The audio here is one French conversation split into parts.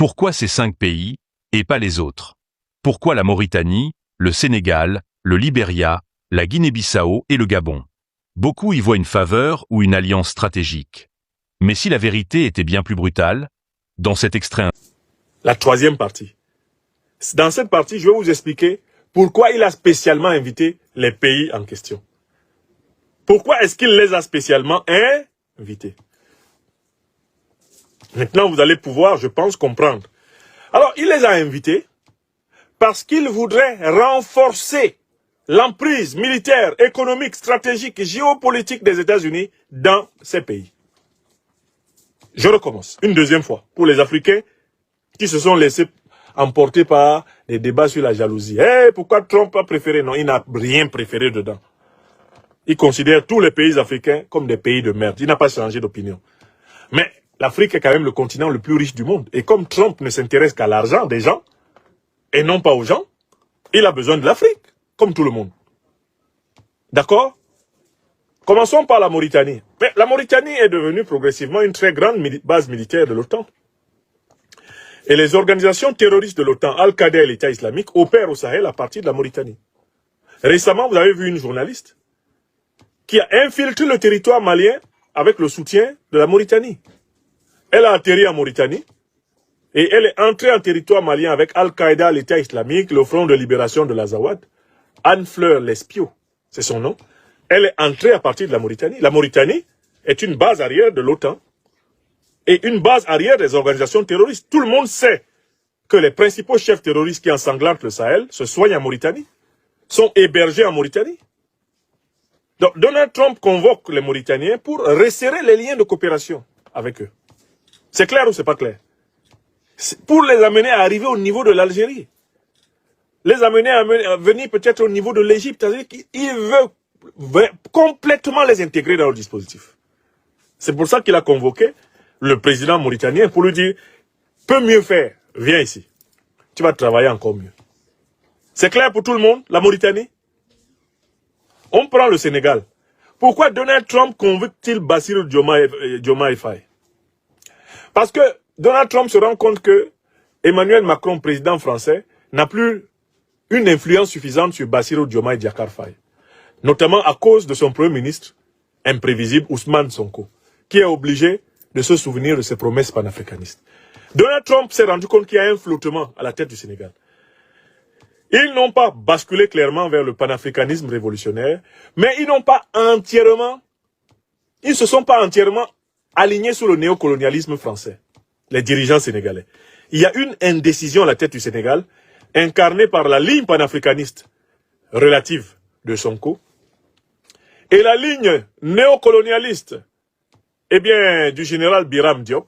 Pourquoi ces 5 pays, et pas les autres? Pourquoi la Mauritanie, le Sénégal, le Libéria, la Guinée-Bissau et le Gabon? Beaucoup y voient une faveur ou une alliance stratégique. Mais si la vérité était bien plus brutale, dans cet extrait... La troisième partie. Dans cette partie, je vais vous expliquer pourquoi il a spécialement invité les pays en question. Pourquoi est-ce qu'il les a spécialement invités? Maintenant, vous allez pouvoir, je pense, comprendre. Alors, il les a invités parce qu'il voudrait renforcer l'emprise militaire, économique, stratégique et géopolitique des États-Unis dans ces pays. Je recommence, une deuxième fois, pour les Africains qui se sont laissés emporter par des débats sur la jalousie. Pourquoi Trump a préféré? Non, il n'a rien préféré dedans. Il considère tous les pays africains comme des pays de merde. Il n'a pas changé d'opinion. Mais l'Afrique est quand même le continent le plus riche du monde. Et comme Trump ne s'intéresse qu'à l'argent des gens, et non pas aux gens, il a besoin de l'Afrique, comme tout le monde. D'accord? Commençons par la Mauritanie. Mais la Mauritanie est devenue progressivement une très grande base militaire de l'OTAN. Et les organisations terroristes de l'OTAN, Al-Qaïda et l'État islamique, opèrent au Sahel à partir de la Mauritanie. Récemment, vous avez vu une journaliste qui a infiltré le territoire malien avec le soutien de la Mauritanie. Elle a atterri en Mauritanie et elle est entrée en territoire malien avec Al-Qaïda, l'État islamique, le Front de libération de l'Azawad. Anne-Fleur Lespio, c'est son nom. Elle est entrée à partir de la Mauritanie. La Mauritanie est une base arrière de l'OTAN et une base arrière des organisations terroristes. Tout le monde sait que les principaux chefs terroristes qui ensanglantent le Sahel se soignent en Mauritanie, sont hébergés en Mauritanie. Donc Donald Trump convoque les Mauritaniens pour resserrer les liens de coopération avec eux. C'est clair ou c'est pas clair? Pour les amener à arriver au niveau de l'Algérie. Les amener à venir peut-être au niveau de l'Égypte. C'est-à-dire qu'il veut complètement les intégrer dans le dispositif. C'est pour ça qu'il a convoqué le président mauritanien pour lui dire « Peut mieux faire, viens ici. Tu vas travailler encore mieux. » C'est clair pour tout le monde, la Mauritanie? On prend le Sénégal. Pourquoi Donald Trump convoque-t-il Bassirou Diomaye Faye? Parce que Donald Trump se rend compte que Emmanuel Macron, président français, n'a plus une influence suffisante sur Bassirou Diomaye Diakhar Faye. Notamment à cause de son premier ministre imprévisible, Ousmane Sonko, qui est obligé de se souvenir de ses promesses panafricanistes. Donald Trump s'est rendu compte qu'il y a un flottement à la tête du Sénégal. Ils n'ont pas basculé clairement vers le panafricanisme révolutionnaire, mais ils ne se sont pas entièrement alignés sur le néocolonialisme français, les dirigeants sénégalais. Il y a une indécision à la tête du Sénégal, incarnée par la ligne panafricaniste relative de Sonko, et la ligne néocolonialiste, du général Biram Diop,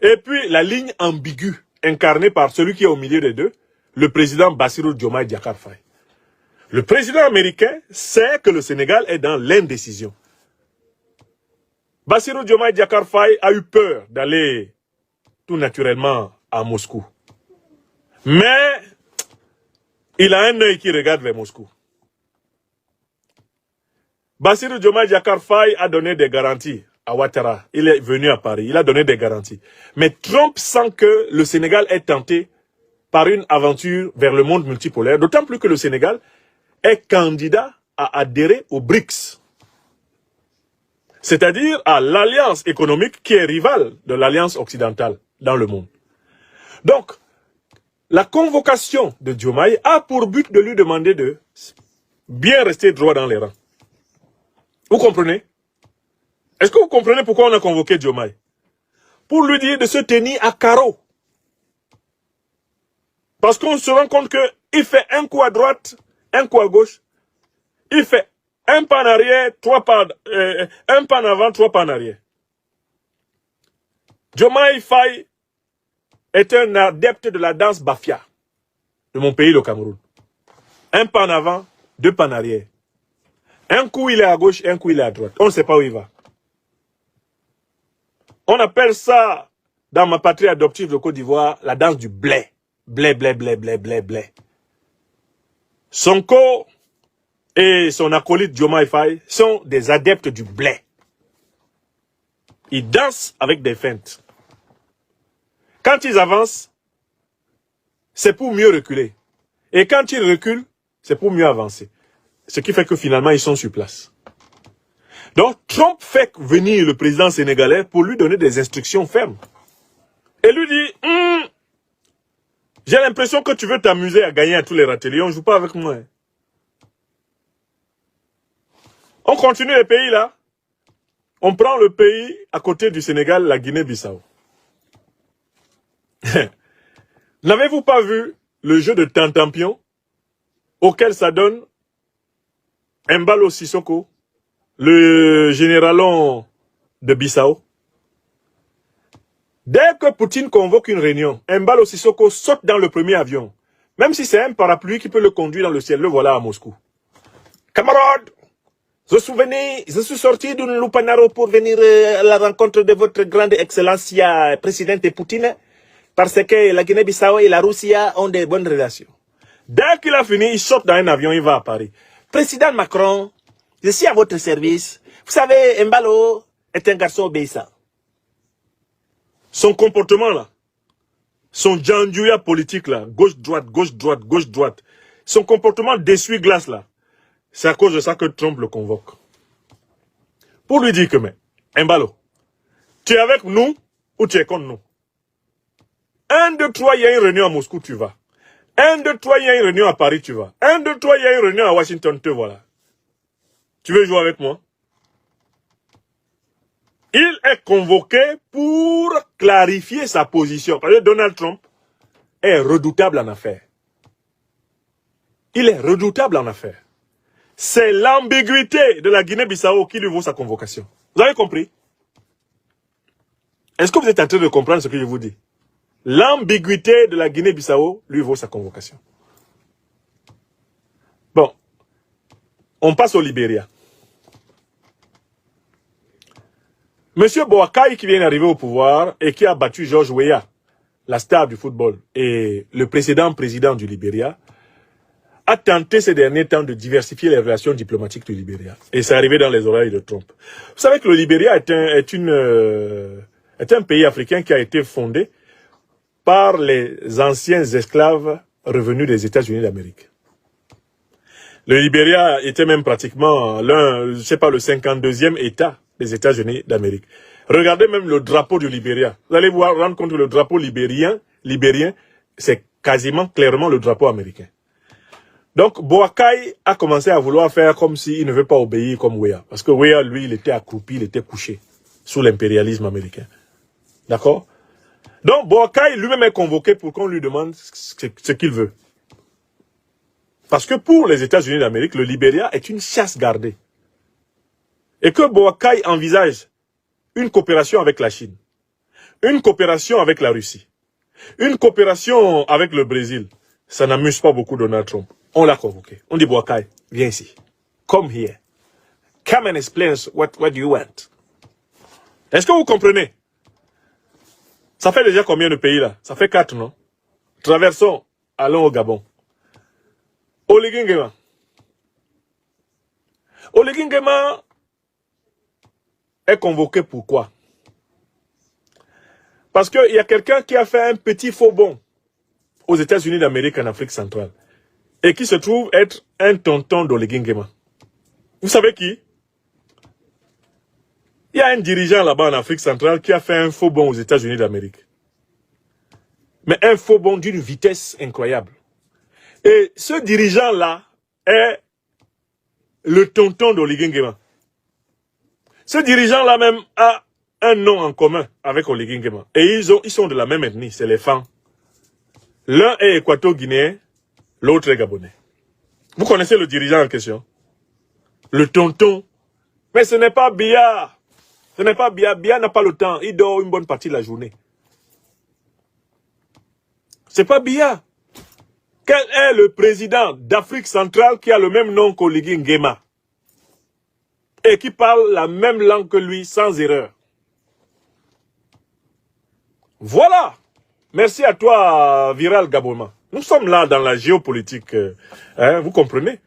et puis la ligne ambiguë, incarnée par celui qui est au milieu des deux, le président Bassirou Diomaye Diakhar Faye. Le président américain sait que le Sénégal est dans l'indécision. Bassirou Diomaye Diakhar Faye a eu peur d'aller tout naturellement à Moscou. Mais il a un œil qui regarde vers Moscou. Bassirou Diomaye Diakhar Faye a donné des garanties à Ouattara. Il est venu à Paris, il a donné des garanties. Mais Trump sent que le Sénégal est tenté par une aventure vers le monde multipolaire, d'autant plus que le Sénégal est candidat à adhérer aux BRICS. C'est-à-dire à l'alliance économique qui est rivale de l'alliance occidentale dans le monde. Donc, la convocation de Diomaye a pour but de lui demander de bien rester droit dans les rangs. Vous comprenez? Est-ce que vous comprenez pourquoi on a convoqué Diomaye? Pour lui dire de se tenir à carreau. Parce qu'on se rend compte qu'il fait un coup à droite, un coup à gauche. Il fait un pas en arrière, un pas en avant, 3 pas en arrière. Diomaye Faye est un adepte de la danse Bafia de mon pays, le Cameroun. Un pas en avant, 2 pas en arrière. Un coup il est à gauche, un coup il est à droite. On ne sait pas où il va. On appelle ça, dans ma patrie adoptive de Côte d'Ivoire, la danse du blé. Blé, blé, blé, blé, blé, blé. Sonko et son acolyte Diomaye Faye sont des adeptes du blé. Ils dansent avec des feintes. Quand ils avancent, c'est pour mieux reculer. Et quand ils reculent, c'est pour mieux avancer. Ce qui fait que finalement, ils sont sur place. Donc, Trump fait venir le président sénégalais pour lui donner des instructions fermes. Et lui dit, j'ai l'impression que tu veux t'amuser à gagner à tous les râteliers, on ne joue pas avec moi. On continue les pays là. On prend le pays à côté du Sénégal, la Guinée-Bissau. N'avez-vous pas vu le jeu de Tantampion auquel ça donne Embalo Sissoko, le généralon de Bissau? Dès que Poutine convoque une réunion, Embalo Sissoko saute dans le premier avion. Même si c'est un parapluie qui peut le conduire dans le ciel, le voilà à Moscou. Camarades, je suis sorti d'une Lupanaro pour venir à la rencontre de votre grande excellence, présidente Poutine, parce que la Guinée-Bissau et la Russie ont des bonnes relations. Dès qu'il a fini, il saute dans un avion, il va à Paris. Président Macron, je suis à votre service. Vous savez, Embalo est un garçon obéissant. Son comportement là, son djandjouya politique là, gauche-droite, gauche-droite, gauche-droite, son comportement d'essuie-glace là, c'est à cause de ça que Trump le convoque. Pour lui dire que, mais, Embalo, tu es avec nous ou tu es contre nous? 1, 2, 3, il y a une réunion à Moscou, tu vas. 1, 2, 3, il y a une réunion à Paris, tu vas. 1, 2, 3, il y a une réunion à Washington, te voilà. Tu veux jouer avec moi? Il est convoqué pour clarifier sa position. Parce que Donald Trump est redoutable en affaires. Il est redoutable en affaires. C'est l'ambiguïté de la Guinée-Bissau qui lui vaut sa convocation. Vous avez compris? Est-ce que vous êtes en train de comprendre ce que je vous dis? L'ambiguïté de la Guinée-Bissau lui vaut sa convocation. Bon, on passe au Libéria. Monsieur Boakai qui vient d'arriver au pouvoir et qui a battu George Weah, la star du football, et le précédent président du Libéria, a tenté ces derniers temps de diversifier les relations diplomatiques du Libéria. Et c'est arrivé dans les oreilles de Trump. Vous savez que le Libéria est un pays africain qui a été fondé par les anciens esclaves revenus des États-Unis d'Amérique. Le Libéria était même pratiquement le 52e État des États-Unis d'Amérique. Regardez même le drapeau du Libéria. Vous allez voir, rendre compte que le drapeau libérien, c'est quasiment clairement le drapeau américain. Donc, Boakai a commencé à vouloir faire comme s'il ne veut pas obéir comme Weah. Parce que Weah, lui, il était accroupi, il était couché sous l'impérialisme américain. D'accord? Donc, Boakai lui-même est convoqué pour qu'on lui demande ce qu'il veut. Parce que pour les États-Unis d'Amérique, le Libéria est une chasse gardée. Et que Boakai envisage une coopération avec la Chine, une coopération avec la Russie, une coopération avec le Brésil, ça n'amuse pas beaucoup Donald Trump. On l'a convoqué. On dit Boakai, viens ici. Come here. Come and explain what you want. Est-ce que vous comprenez? Ça fait déjà combien de pays là? Ça fait 4, non? Traversons, allons au Gabon. Oligui Nguema. Oligui Nguema est convoqué pourquoi? Parce qu'il y a quelqu'un qui a fait un petit faux bond aux États-Unis d'Amérique en Afrique centrale et qui se trouve être un tonton d'Oligui Nguema. Vous savez qui? Il y a un dirigeant là-bas en Afrique centrale qui a fait un faux bond aux États-Unis d'Amérique. Mais un faux bond d'une vitesse incroyable. Et ce dirigeant-là est le tonton d'Oligui Nguema. Ce dirigeant-là même a un nom en commun avec Oligui Nguema. Et ils sont de la même ethnie, c'est les Fang. L'un est équato-guinéen, l'autre est gabonais. Vous connaissez le dirigeant en question? Le tonton. Mais ce n'est pas Biya. Ce n'est pas Biya. Biya n'a pas le temps. Il dort une bonne partie de la journée. C'est pas Biya. Quel est le président d'Afrique centrale qui a le même nom qu'Oligui Nguema et qui parle la même langue que lui sans erreur? Voilà. Merci à toi, Viral Gaboma. Nous sommes là dans la géopolitique, vous comprenez?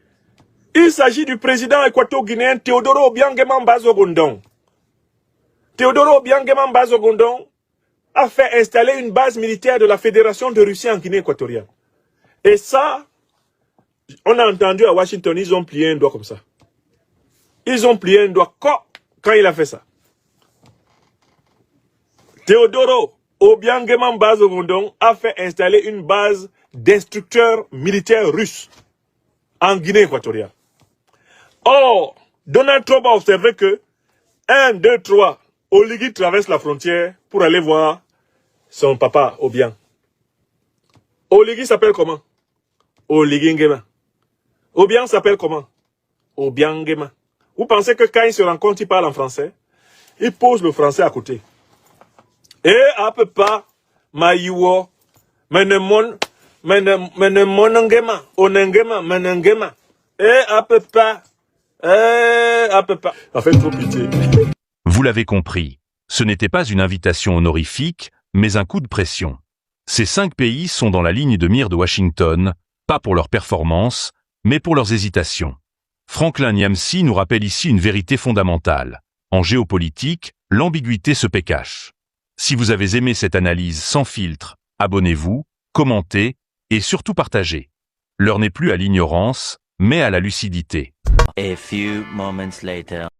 Il s'agit du président équato-guinéen Teodoro Obiang Nguema Mbazo Gondong. Teodoro Obiang Nguema Mbazo Gondong a fait installer une base militaire de la Fédération de Russie en Guinée équatoriale. Et ça, on a entendu à Washington, ils ont plié un doigt comme ça. Ils ont plié un doigt quand il a fait ça. Teodoro Obiangema Bazovondong a fait installer une base d'instructeurs militaires russes en Guinée équatoriale. Or, Donald Trump a observé que 1, 2, 3, Oligui traverse la frontière pour aller voir son papa Obiang. Oligui s'appelle comment? Oligui Ngema. Obiang s'appelle comment? Obiang Ngema. Vous pensez que quand ils se rencontrent, ils parlent en français? Ils posent le français à côté. Et à peu pas, Maïwo, Menemon, Menemonangema, Onengema, Menengema. Et à peu pas, Ça fait trop pitié. Vous l'avez compris, ce n'était pas une invitation honorifique, mais un coup de pression. Ces 5 pays sont dans la ligne de mire de Washington, pas pour leurs performances, mais pour leurs hésitations. Franklin Nyamsi nous rappelle ici une vérité fondamentale. En géopolitique, l'ambiguïté se paie cash. Si vous avez aimé cette analyse sans filtre, abonnez-vous, commentez et surtout partagez. L'heure n'est plus à l'ignorance, mais à la lucidité. A few moments later.